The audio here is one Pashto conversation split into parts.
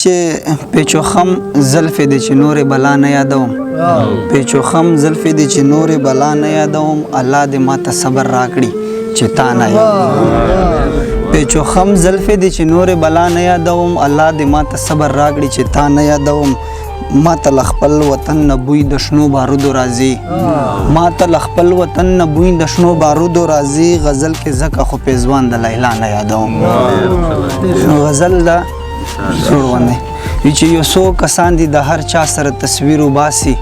چې پیچو خم زلفې دې چې نورې بلا نه یادوم پیچو خم زلفې دې چې نورې بلا نه یادوم الله دې ماته صبر راکړي چې تا نه یادوم پیچو خم زلفې دې چې نورې بلا نه یادوم الله دې ماته صبر راکړي چې تا نه یادوم ماته له خپل وطن نه بوی د شنو بارودو راځي ماته له خپل وطن نه بوی د شنو بارودو راځي غزل کې ځکه خو پیزوان د لیلا نه یادوم غزل دا جوړونه چې یو څو کسان دي د هر چا سره تصویر وباسي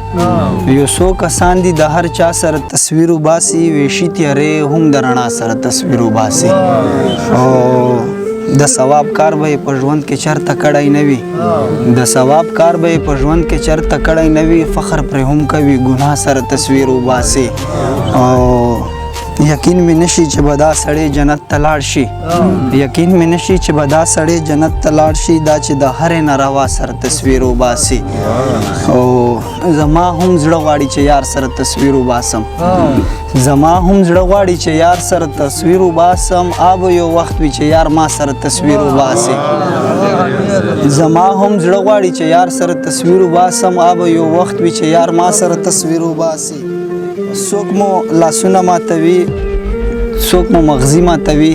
یو څو کسان دي د هر چا سره تصویر وباسي ویشي تیارې هم د رڼا سره تصویر وباسي او د ثواب کار به په ژوند کې چرته کړی نه وي د ثواب کار به په ژوند کې چرته کړی نه وي فخر پرې هم کوي ګناه سره تصویر وباسي او یقین مې نشي چې به دا سړی جنت ته لاړ شي یقین مې نشي چې به دا سړی جنت ته لاړ شي دا چې د هرې ناروا سره تصویر وباسي او زما هم زړه غواړي چې یار سره تصویر وباسم زما هم زړه غواړي چې یار سره تصویر وباسم آب یو وخت وي چې یار ما سره تصویر وباسي زما هم زړه غواړي چې یار سره تصویر وباسم آب یو وخت وي چې یار ما سره تصویر وباسي څوک مو لاسونه ماتوي څوک مو مغزي ماتوي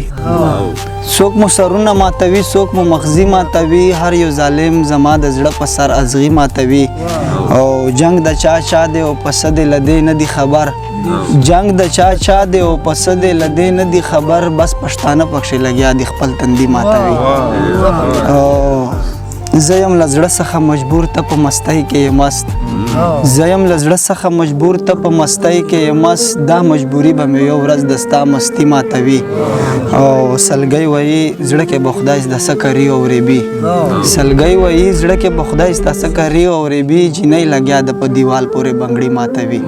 څوک مو سرونه ماتوي څوک مو مغزي ماتوي هر یو ظالم زما د زړه په سر ازغي ماتوي او جنگ د چا چا دی او پس د لدې نه دی خبر جنگ د چا چا دی او پس د لدې نه دی خبر بس پښتانه پکښې لګیا دی خپل تندي ماتوي او زه یم له زړه څخه مجبور ته په مستۍ کې یم مست زه یم له زړه څخه مجبور ته په مستۍ کې یم مست دا مجبوري به مې یو ورځ د ستا مستي ماتوي او سلګۍ وایي زړه کې به خدای زده څه کوي او ریبي سلګۍ وایي زړه کې به خدای زده څه کوي او ریبي جینۍ لګیا ده په دیوال پورې بنګړي ماتوي